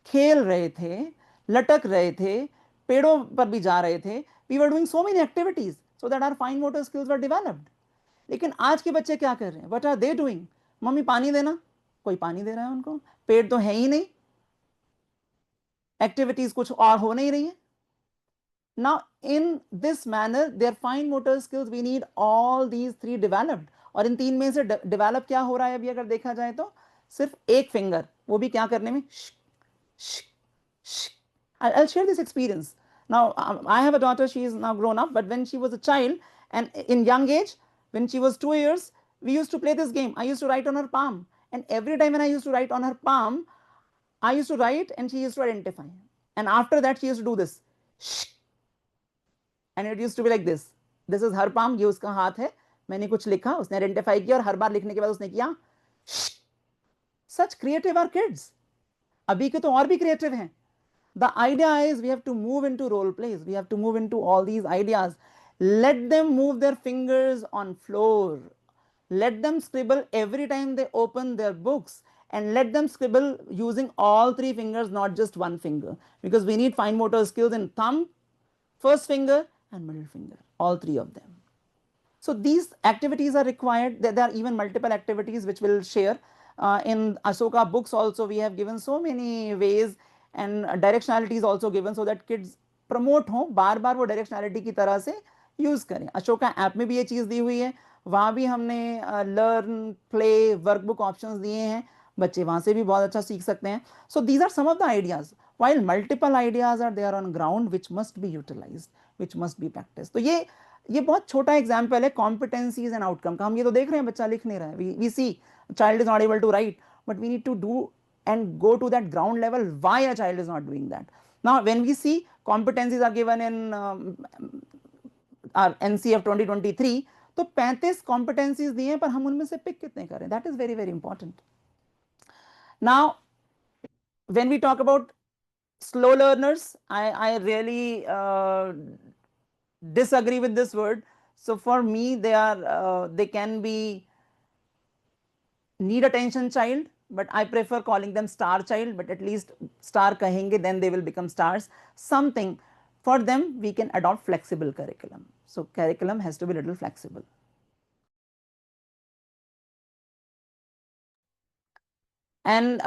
खेल रहे थे, लटक रहे थे, पेड़ों पर भी जा रहे थे, we were doing so many activities so that are fine motor skills were developed. लेकिन आज के बच्चे क्या कर रहे हैं? What are they doing? मम्मी पानी देना, कोई पानी दे रहा है उनको? पेड़ तो है ही नहीं, एक्टिविटीज कुछ और हो नहीं रही है। Now in this manner their fine motor skills, we need all these three developed, और इन तीन में से डेवलप क्या हो रहा है अभी अगर देखा जाए तो? सिर्फ एक फिंगर, वो भी क्या करने में? I'll share this experience. Now I have a daughter, she is now grown up, but when she was a child and in young age, when she was 2 years, we used to play this game. I used to write on her palm, and every time when I used to write on her palm, I used to write and she used to identify, and after that she used to do this, and it used to be like this is her palm, ये उसका हाथ है, मैंने कुछ लिखा, उसने identify किया, और हर बार लिखने के बाद उसने किया। Such creative are kids. अभी के तो और भी creative हैं. The idea is we have to move into role plays, we have to move into all these ideas. Let them move their fingers on floor, let them scribble every time they open their books, and let them scribble using all three fingers, not just one finger, because we need fine motor skills in thumb, first finger, and middle finger, all three of them. So these activities are required. There are even multiple activities which we'll share. In Ashoka books also we have given so many ways, and directionality is also given so that kids promote हो, बार बार वो directionality की तरह से use करें। Ashoka app में भी ये चीज़ दी हुई है, वहाँ भी हमने लर्न, प्ले, वर्कबुक ऑप्शंस दिए हैं, बच्चे वहाँ से भी बहुत अच्छा सीख सकते हैं। So these are some of the ideas, while multiple ideas are there on ground which must be utilized, which must be practiced. तो ये बहुत छोटा एग्जाम्पल है कॉम्पिटेंसीज एंड आउटकम का। हम ये तो देख रहे हैं बच्चा लिख नहीं रहा है, we see child is not able to write, but we need to do and go to that ground level why a child is not doing that. Now when we see competencies are given in our NCF 2023, तो 35 competencies दिए हैं, पर हम उनमें से pick कितने करें? That is very very important. Now when we talk about slow learners, I really disagree with this word. So for me they can be need attention child, but I prefer calling them star child, but at least star kahenge, then they will become stars. Something for them we can adopt flexible curriculum. So curriculum has to be little flexible. And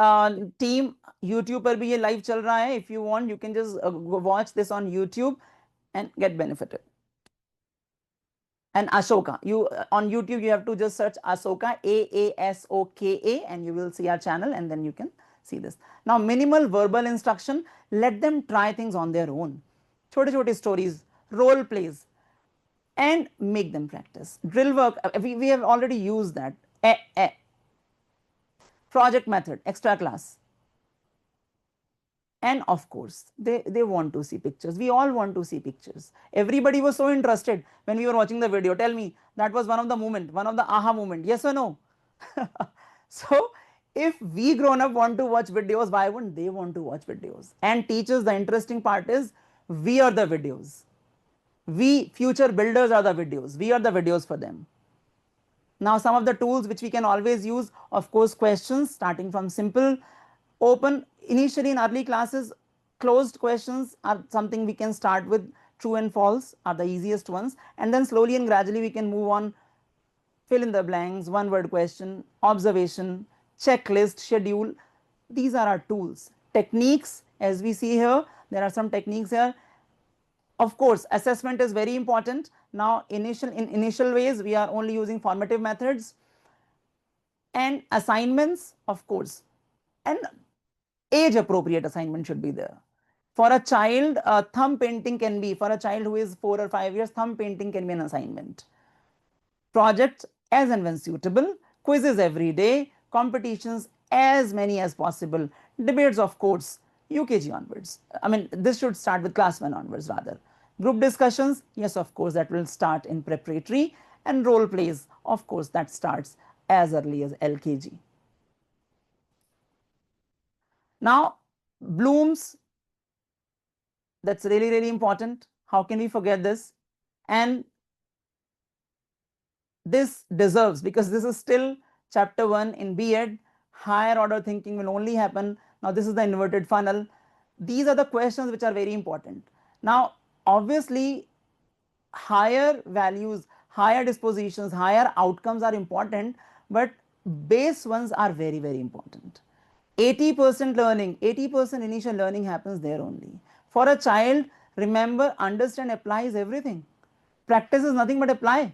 team YouTube पर भी ये live चल रहा है. If you want, you can just watch this on YouTube and get benefited. and Ashoka. You on YouTube, you have to just search Ashoka, Aasoka, and you will see our channel, and then you can see this. Now, minimal verbal instruction, let them try things on their own. Chote stories, role plays, and make them practice. Drill work, we have already used that. Project method, extra class. And of course, they want to see pictures. We all want to see pictures. Everybody was so interested when we were watching the video. Tell me, that was one of the moment, one of the aha moment. Yes or no? So, if we grown up want to watch videos, why wouldn't they want to watch videos? And teachers, the interesting part is, we are the videos. We future builders are the videos. We are the videos for them. Now, some of the tools which we can always use, of course, questions, starting from simple, open. Initially in early classes, closed questions are something we can start with. True and false are the easiest ones, and then slowly and gradually we can move on. Fill in the blanks, one word question, observation, checklist, schedule. These are our tools. Techniques, as we see here, there are some techniques here. Of course, assessment is very important. Now, in initial ways, we are only using formative methods, and assignments, of course, and age appropriate assignment should be there. For a child, thumb painting can be, for a child who is 4 or 5 years, thumb painting can be an assignment. Projects as and when suitable, quizzes every day, competitions as many as possible, debates, of course, UKG onwards. I mean, this should start with class 1 onwards rather. Group discussions, yes, of course, that will start in preparatory, and role plays, of course, that starts as early as LKG. Now, Bloom's, that's really, really important. How can we forget this? And this deserves, because this is still chapter 1 in B.Ed, higher order thinking will only happen. Now, this is the inverted funnel. These are the questions which are very important. Now, obviously, higher values, higher dispositions, higher outcomes are important, but base ones are very, very important. 80% learning, 80% initial learning happens there only. For a child, remember, understand, apply is everything. Practice is nothing but apply.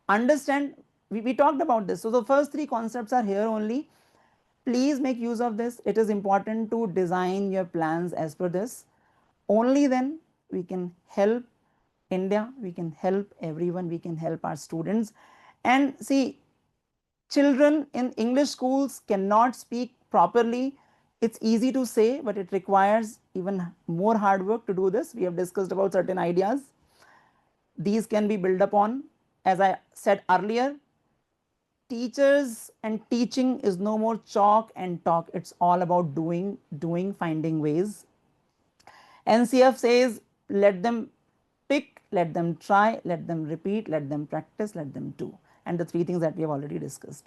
Understand, we talked about this. So the first 3 concepts are here only. Please make use of this. It is important to design your plans as per this. Only then we can help India, we can help everyone, we can help our students. And see, children in English schools cannot speak properly. It's easy to say, but it requires even more hard work to do this. We have discussed about certain ideas. These can be built upon. As I said earlier, teachers and teaching is no more chalk and talk. It's all about doing, finding ways. NCF says, let them pick, let them try, let them repeat, let them practice, let them do. And the 3 things that we have already discussed.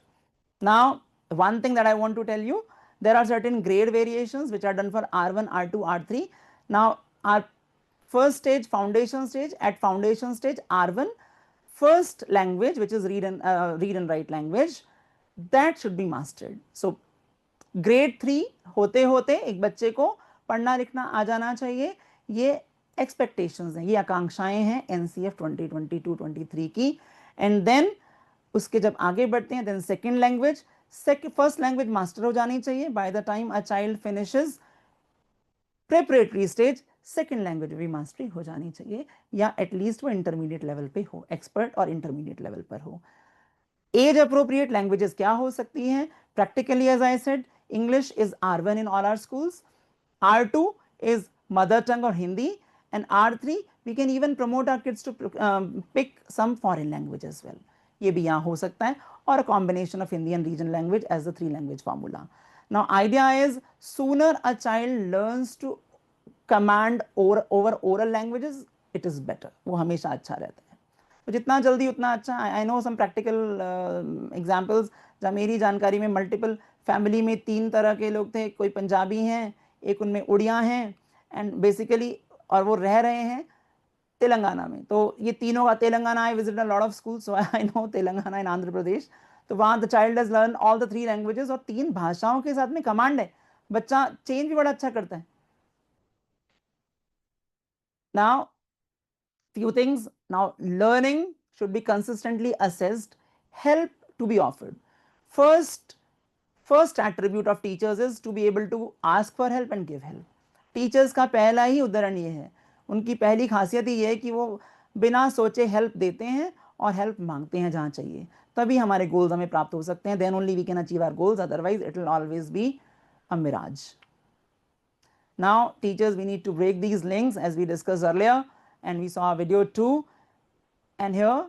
Now, one thing that I want to tell you, there are certain grade variations which are done for R1, R2, R3. Now, our first stage, foundation stage, at foundation stage, R1, first language, which is read and write language, that should be mastered. So, grade 3 होते होते एक बच्चे को पढ़ना लिखना आ जाना चाहिए. ये एक्सपेक्टेशंस हैं, ये आकांक्षाएं हैं एनसीएफ 2022-23 की. एंड देन उसके जब आगे बढ़ते हैं, then second language, first language master हो जानी चाहिए by the time a child finishes preparatory stage. Second language भी मास्टरी हो जानी चाहिए, या एटलीस्ट वो इंटरमीडिएट लेवल पे हो, एक्सपर्ट और इंटरमीडिएट लेवल पर हो. एज अप्रोप्रिएट लैंग्वेजेस क्या हो सकती हैं? Practically, as I said, English is R1 in all our schools, R2 is mother tongue or Hindi, and R3 we can even promote our kids to pick some foreign language as well. ये भी यहाँ हो सकता है, or a combination of Hindi and regional language as the 3 language formula. Now, idea is, sooner a child learns to command over oral languages, it is better. वो हमेशा अच्छा रहता है, तो जितना जल्दी उतना अच्छा. I know some practical examples, जहाँ मेरी जानकारी में मल्टीपल फैमिली में 3 तरह के लोग थे. कोई पंजाबी हैं, एक उनमें उड़िया हैं, एंड बेसिकली, और वो रह रहे हैं तेलंगाना में. तो ये तीनों का, Telangana, I visit a lot of school, so I know Telangana and Andhra Pradesh. तो वहाँ the child has learn all the 3 languages, और 3 भाषाओं के साथ में कमांड है. बच्चा चेंज भी बड़ा अच्छा करता है. Now few things. Now, learning should be consistently assessed, help to be offered. First attribute of teachers is to be able to ask for help and give help. Teachers का पहला ही उदाहरण ये है, उनकी पहली खासियत ये है कि वो बिना सोचे हेल्प देते हैं और हेल्प मांगते हैं जहाँ चाहिए, तभी हमारे गोल्स हमें प्राप्त हो सकते हैं. Then only we can achieve our goals, otherwise it will always be a mirage. Now, teachers, we need to break these links as we discussed earlier, and we saw video 2. And here,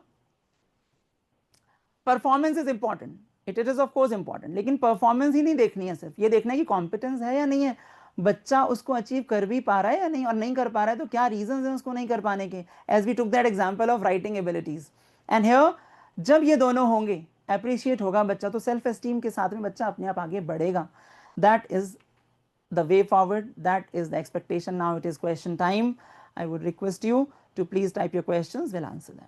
performance is important. It is of course important, लेकिन performance ही नहीं देखनी है, सिर्फ ये देखना है कि competence है या नहीं है, बच्चा उसको अचीव कर भी पा रहा है या नहीं, और नहीं कर पा रहा है तो क्या रीजंस हैं उसको नहीं कर पाने के. As we took that example of writing abilities. And here, जब ये दोनों होंगे, अप्रिशिएट होगा बच्चा, तो सेल्फ एस्टीम के साथ में बच्चा अपने आप आगे बढ़ेगा. That is the way forward. That is the expectation. Now it is question time. I would request you to please type your questions. We'll answer them.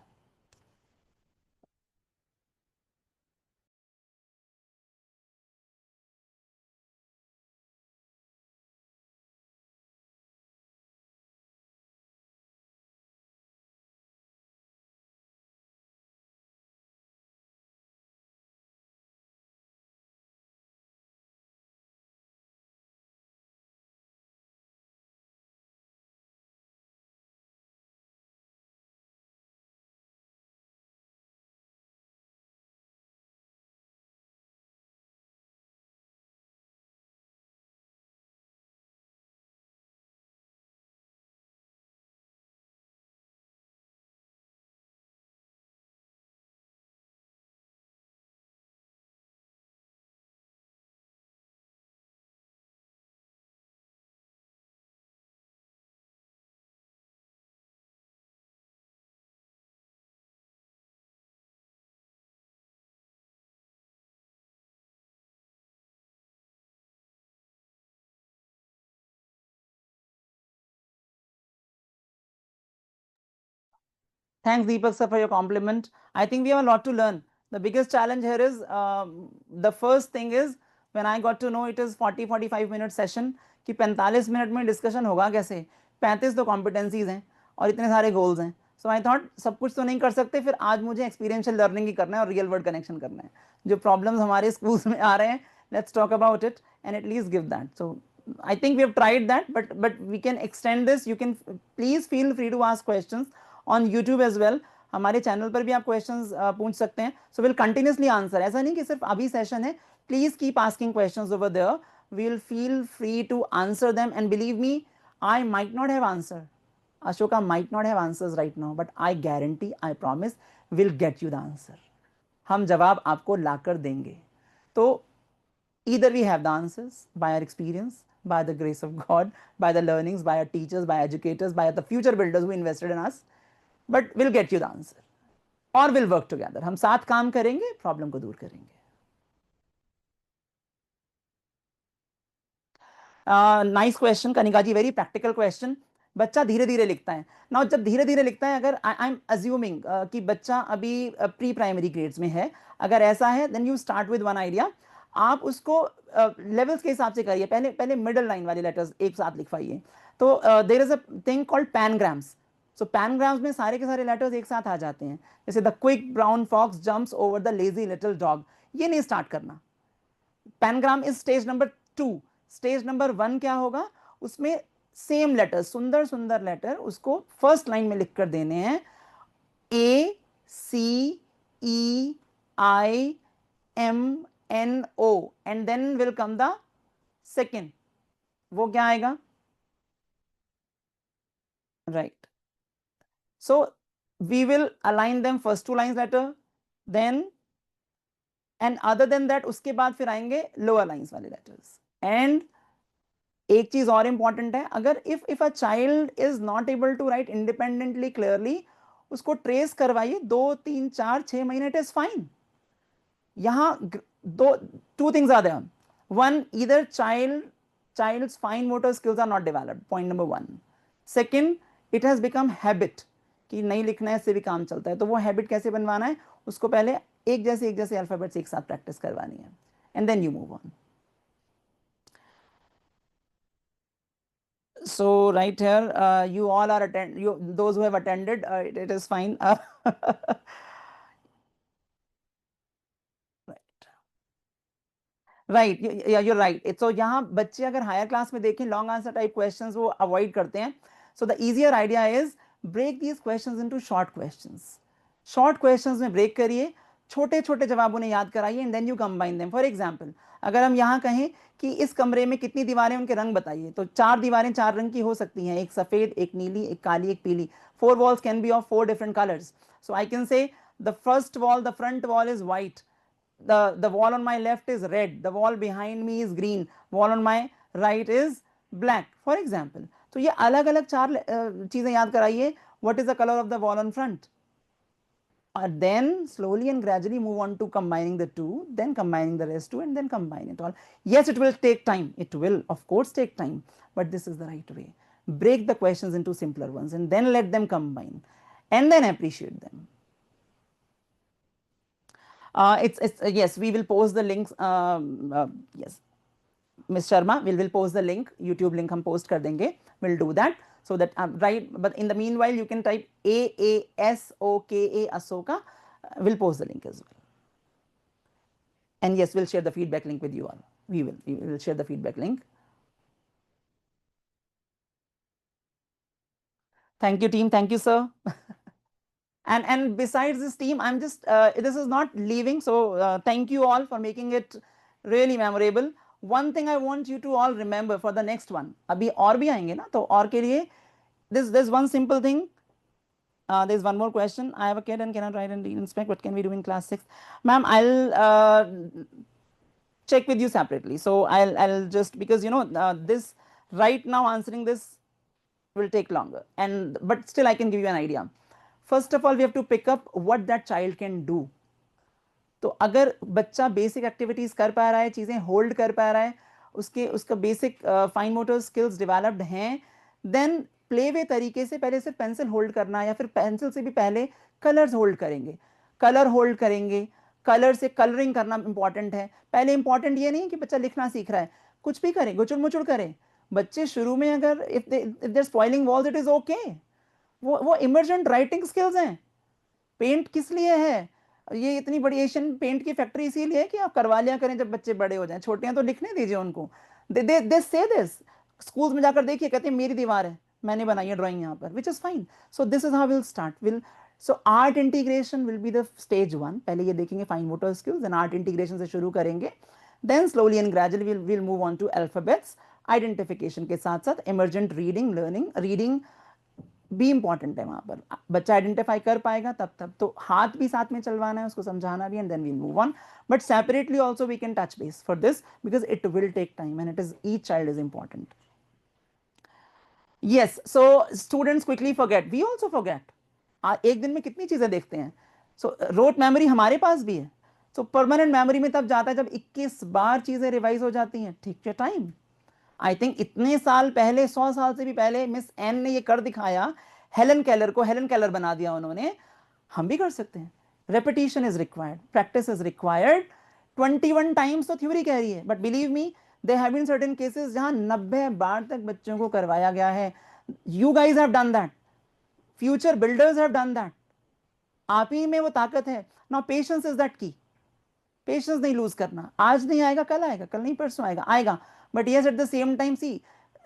Thanks, Deepak sir, for your compliment. I think we have a lot to learn. The biggest challenge here is the first thing is when I got to know it is 40-45 minute session कि 45 minute में discussion होगा कैसे, 35 तो competencies हैं और इतने सारे goals हैं. सो आई थॉट सब कुछ तो नहीं कर सकते, फिर आज मुझे एक्सपीरियंशियल लर्निंग ही करना है और रियल वर्ल्ड कनेक्शन करना है. जो प्रॉब्लम्स हमारे स्कूल्स में आ रहे हैं, let's talk about it and at least give that. So I think we have tried that, but we can extend this. You can please feel free to ask questions on YouTube as well. हमारे channel पर भी आप questions पूछ सकते हैं. So will continuously answer. ऐसा नहीं कि सिर्फ अभी सेशन है. Please keep asking questions over there. We will feel free to answer them and believe me, I might not have answer. Ashoka might not have answers right now, but I guarantee, I promise, will get you the answer. हम जवाब आपको लाकर देंगे. तो either we have the answers by our experience, by the grace of God, by the learnings, by our teachers, by educators, by the future builders who invested in us, but we'll get you the answer. Or we'll work together. हम साथ काम करेंगे, problem को दूर करेंगे. Nice question Kanika जी, very practical question. बच्चा धीरे धीरे लिखता है. नाउ जब धीरे धीरे लिखता है, अगर आई एम अज्यूमिंग कि बच्चा अभी प्री प्राइमरी ग्रेड्स में है, अगर ऐसा है then you start with one idea. आप उसको लेवल्स के हिसाब से करिए. पहले पहले मिडल लाइन वाले लेटर्स एक साथ लिखवाइए. तो there is a thing called pangrams. So pangrams में सारे के सारे लेटर्स एक साथ आ जाते हैं. जैसे the quick brown fox jumps over the lazy little dog. ये नहीं स्टार्ट करना. Pangram is stage number 2. Stage number 1 क्या होगा, उसमें सेम लेटर, सुंदर सुंदर लेटर उसको फर्स्ट लाइन में लिख कर देने हैं. A C E I M N O and then will come the second. वो क्या आएगा, right. So we will align them first 2 lines letter, then and other than that उसके बाद फिर आएंगे लोअर लाइन्स वाले लेटर्स. एंड एक चीज और इंपॉर्टेंट है, अगर if a child is not able to write independently clearly, उसको ट्रेस करवाइए 2 3 4 6 महीने, इट इज फाइन. यहां दो 2 things are there. One, either child's fine motor skills are not developed, point number 1. Second, it has become habit कि नहीं लिखना है, इससे भी काम चलता है. तो वो हैबिट कैसे बनवाना है, उसको पहले एक जैसे अल्फाबेट्स एक साथ प्रैक्टिस करवानी है, and then you move on. So right here, you all are those who have attended, it is fine. Right, you're right. So यहाँ बच्चे अगर हायर क्लास में देखें लॉन्ग आंसर टाइप क्वेश्चंस वो अवॉइड करते हैं. So the easier idea is break these questions into short questions. Short questions में break करिए, छोटे छोटे जवाब उन्हें याद कराइए and then you combine them. For example, अगर हम यहाँ कहें कि इस कमरे में कितनी दीवारें, उनके रंग बताइए, तो 4 दीवारें 4 रंग की हो सकती हैं, एक सफेद, एक नीली, एक काली, एक पीली. 4 walls can be of 4 different colors. So I can say the first wall, the front wall is white, the wall on my left is red, the wall behind me is green, wall on my right is black, for example. तो ये अलग अलग 4 चीजें याद कराइए. what is the color of the wall on front? Then slowly and gradually move on to combining the two, then combining the rest two, and then combine it all. Yes, it will take time. It will, of course, take time, but this is the right way. Break the questions into simpler ones and then let them combine and then appreciate them. Yes, we will post the links. Yes, Ms. Sharma, we will post the link, YouTube link हम post कर देंगे. We'll do that so that right. But in the meanwhile, you can type AASOKA Asoka. We'll post the link as well. And yes, we'll share the feedback link with you all. We will share the feedback link. Thank you, team. Thank you, sir. And besides this team, I'm just this is not leaving. So thank you all for making it really memorable. One thing I want you to all remember for the next one. अभी और भी आएंगे ना, तो और के लिए there's one simple thing. There's one more question. I have a kid and cannot write and read and speak. What can we do in class 6? Ma'am, I'll check with you separately. So I'll just, because this right now answering this will take longer, and but still I can give you an idea. First of all, we have to pick up what that child can do. तो अगर बच्चा basic activities कर पा रहा है, चीजें hold कर पा रहा है, उसका basic fine motor skills developed हैं, देन प्ले वे तरीके से पहले से पेंसिल होल्ड करना, या फिर पेंसिल से भी पहले कलर्स होल्ड करेंगे, कलर होल्ड करेंगे, कलर से कलरिंग करना इंपॉर्टेंट है. पहले इंपॉर्टेंट ये नहीं कि बच्चा लिखना सीख रहा है, कुछ भी करें, गुचुड़ मुचुड़ करें. बच्चे शुरू में अगर if there spoiling walls, it is okay. वो इमर्जेंट राइटिंग स्किल्स हैं. पेंट किस लिए है? ये इतनी बड़ी एशियन पेंट की फैक्ट्री इसीलिए है कि आप करवा लिया करें जब बच्चे बड़े हो जाएं. छोटे हैं तो लिखने दीजिए उनको. दे से दिस स्कूल्स में जाकर देखिए, कहते हैं मेरी दीवार है, मैंने बनाई है ड्राइंग यहाँ पर, which is fine. So this is how will start. So art integration will be the stage 1. पहले ये देखेंगे fine motor skills, and art integration से शुरू करेंगे. Then slowly and gradually will move on to alphabets. Identification के साथ साथ emergent reading, learning, reading भी इंपॉर्टेंट है. वहां पर बच्चा आइडेंटिफाई कर पाएगा तब तो हाथ भी साथ में चलवाना है, उसको समझाना भी, and then we move on. But separately also we can touch base for this, because it will take time and it is each child is important. Yes, so students quickly forget, we also forget. एक दिन में कितनी चीजें देखते हैं. सो road memory हमारे पास भी है. सो परमानेंट मेमोरी में तब जाता है जब 21 बार चीजें रिवाइज हो जाती हैं. ठीक है, टाइम. आई थिंक इतने साल पहले, 100 साल से भी पहले मिस एन ने ये कर दिखाया. हेलन केलर को हेलन केलर बना दिया उन्होंने. हम भी कर सकते हैं. Repetition is required, practice is required. 21 times तो थ्योरी कह रही है, but believe me there have been certain cases जहां 90 बार तक बच्चों को करवाया गया है. You guys have done that. Future builders have done that. आप ही में वो ताकत है. Now patience is that key. Patience नहीं लूज करना. आज नहीं आएगा, कल आएगा, कल नहीं परसों आएगा. But yes, at the same time see,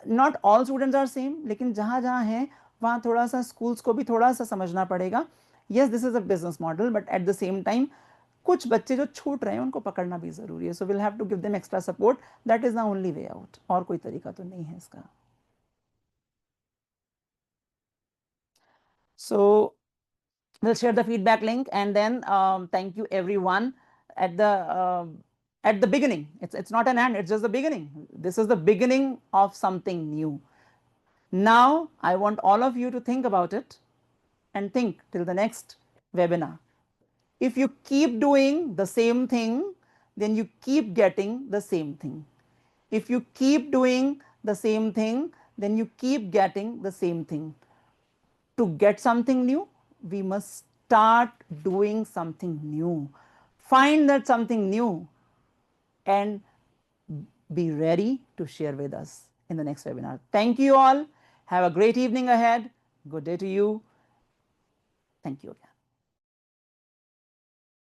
not all students are same, लेकिन जहां जहां है वहां थोड़ा सा स्कूल्स को भी थोड़ा सा समझना पड़ेगा. Yes, this is a business model, but at the same time कुछ बच्चे जो छूट रहे हैं उनको पकड़ना भी जरूरी है. So will have to give them extra support. That is the only way out. और कोई तरीका तो नहीं है इसका. So we'll share the feedback link, and then thank you everyone. At the beginning, it's not an end, it's just the beginning. This is the beginning of something new. Now I want all of you to think about it and think till the next webinar. If you keep doing the same thing, then you keep getting the same thing. If you keep doing the same thing, then you keep getting the same thing. To get something new, we must start doing something new. Find that something new and be ready to share with us in the next webinar. Thank you all. Have a great evening ahead. Good day to you. Thank you again.